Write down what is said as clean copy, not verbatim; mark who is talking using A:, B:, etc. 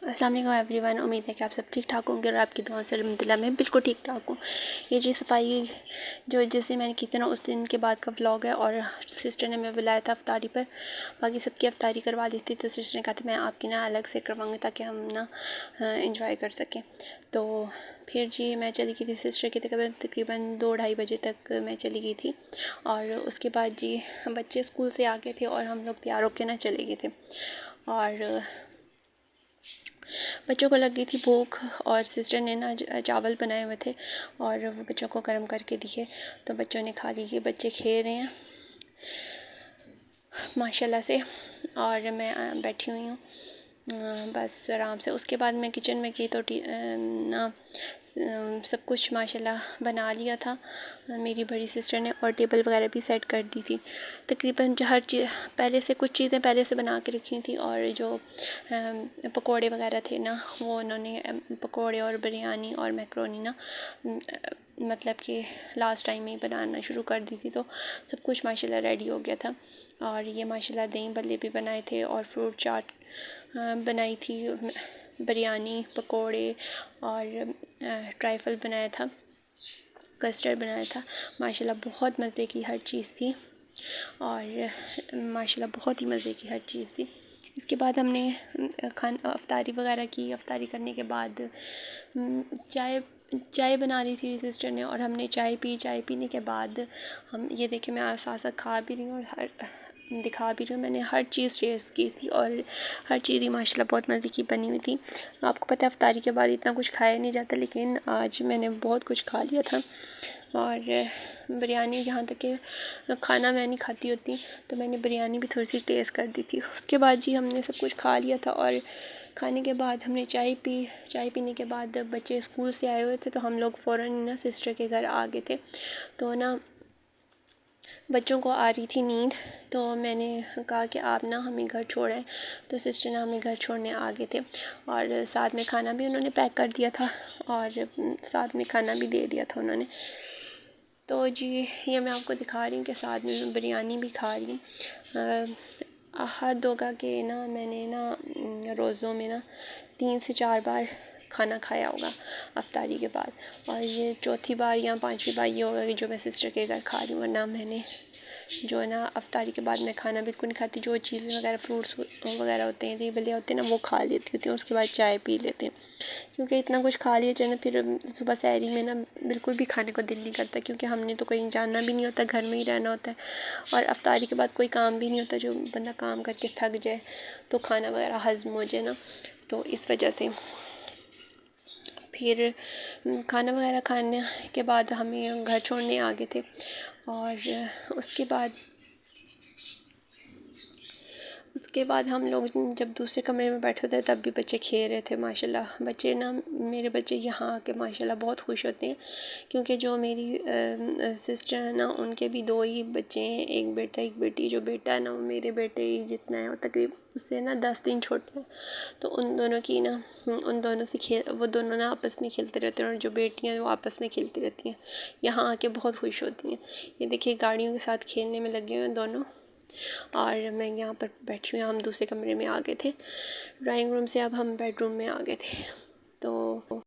A: अस्सलाम वालेकुम एवरीवन। उम्मीद है कि आप सब ठीक ठाक होंगे और आपकी दुआ से अल्हम्दुलिल्लाह मैं बिल्कुल ठीक ठाक हूँ। ये जी सफाई जो जिस दिन मैंने की थी ना उस दिन के बाद का व्लॉग है। और सिस्टर ने मैं बुलाया था अफ्तारी पर, बाकी सबकी अफ्तारी करवा दी थी, तो सिस्टर ने कहा था मैं आपकी ना अलग से करवाऊँगी ताकि हम ना इंजॉय कर सकें। तो फिर जी मैं चली गई थी सिस्टर की तकरीबन 2-2:30 बजे तक मैं चली गई थी। और उसके बाद जी बच्चे स्कूल से आ गए थे और हम लोग तैयार होकर ना चले गए थे। और बच्चों को लग गई थी भूख और सिस्टर ने ना चावल बनाए हुए थे और वो बच्चों को गर्म करके दिए, तो बच्चों ने खा लिए। बच्चे खेल रहे हैं माशाल्लाह से और मैं बैठी हुई हूँ बस आराम से। उसके बाद मैं किचन में गई तो ना सब कुछ माशाल्लाह बना लिया था मेरी बड़ी सिस्टर ने, और टेबल वगैरह भी सेट कर दी थी। तकरीबन हर चीज़ पहले से, कुछ चीज़ें पहले से बना के रखी थी, और जो पकोड़े वगैरह थे ना वो उन्होंने पकोड़े और बिरयानी और मैक्रोनी ना मतलब कि लास्ट टाइम में ही बनाना शुरू कर दी थी, तो सब कुछ माशाल्लाह रेडी हो गया था। और ये माशाल्लाह दही भल्ले भी बनाए थे और फ्रूट चाट बनाई थी, बिरयानी, पकोड़े और ट्राइफल बनाया था, कस्टर्ड बनाया था। माशाल्लाह बहुत मज़े की हर चीज़ थी और माशाल्लाह बहुत ही मज़े की हर चीज़ थी। इसके बाद हमने अफ्तारी वगैरह की। अफ्तारी करने के बाद चाय बना दी थी सिस्टर ने और हमने चाय पी। चाय पीने के बाद हम ये देखें मैं साथ साथ खा भी रही हूँ और दिखा भी रही हूँ। मैंने हर चीज़ टेस्ट की थी और हर चीज़ ही माशाल्लाह बहुत मज़े की बनी हुई थी। आपको पता है अफ्तारी के बाद इतना कुछ खाया नहीं जाता, लेकिन आज मैंने बहुत कुछ खा लिया था। और बिरयानी, यहाँ तक कि खाना मैं नहीं खाती होती, तो मैंने बिरयानी भी थोड़ी सी टेस्ट कर दी थी। उसके बाद जी हमने सब कुछ खा लिया था और खाने के बाद हमने चाय पी। चाय पीने के बाद बच्चे स्कूल से आए हुए थे, तो हम लोग फ़ौरन ना सिस्टर के घर आ गए थे। तो ना बच्चों को आ रही थी नींद, तो मैंने कहा कि आप ना हमें घर छोड़ें, तो सिस्टर ने हमें घर छोड़ने आ गए थे और साथ में खाना भी उन्होंने पैक कर दिया था और साथ में खाना भी दे दिया था उन्होंने। तो जी ये मैं आपको दिखा रही हूँ कि साथ में मैं बिरयानी भी खा रही हूँ। हद होगा कि ना मैंने ना रोज़ों में ना 3 से 4 बार खाना खाया होगा अफ्तारी के बाद, और ये चौथी बार या 5वीं बार ये होगा कि जो मैं सिस्टर के घर खा रही हूँ। वरना मैंने जो है ना अफ्तारी के बाद मैं खाना बिल्कुल नहीं खाती। जो चीज़ें वगैरह फ्रूट्स वगैरह होते हैं, दही होते हैं ना, वो खा लेती होती हूँ। उसके बाद चाय पी लेते हैं, क्योंकि इतना कुछ खा लिया जाए ना फिर सुबह सहरी में ना बिल्कुल भी खाने को दिल नहीं करता, क्योंकि हमने तो कहीं जाना भी नहीं होता, घर में ही रहना होता है और अफ्तारी के बाद कोई काम भी नहीं होता। जो बंदा काम करके थक जाए तो खाना वगैरह हज़म हो जाए ना, तो इस वजह से फिर खाना वगैरह खाने के बाद हमें घर छोड़ने आ गए थे। और उसके बाद हम लोग जब दूसरे कमरे में बैठे थे तब भी बच्चे खेल रहे थे माशाल्लाह। बच्चे ना, मेरे बच्चे यहाँ आके माशाल्लाह बहुत खुश होते हैं, क्योंकि जो मेरी सिस्टर है ना उनके भी 2 ही बच्चे हैं, एक बेटा एक बेटी। जो बेटा है ना वो मेरे बेटे ही जितना है, वो तकरीबन उससे ना 10 दिन छोटे हैं। तो उन दोनों की ना उन दोनों से वो दोनों ना आपस में खेलते रहते हैं, और जो बेटियाँ हैं वो आपस में खेलती रहती हैं। यहाँ आके बहुत खुश होती हैं। ये देखिए गाड़ियों के साथ खेलने में लगे हुए हैं दोनों, और मैं यहाँ पर बैठी हुई। हम दूसरे कमरे में आ गए थे ड्राइंग रूम से, अब हम बेडरूम में आ गए थे। तो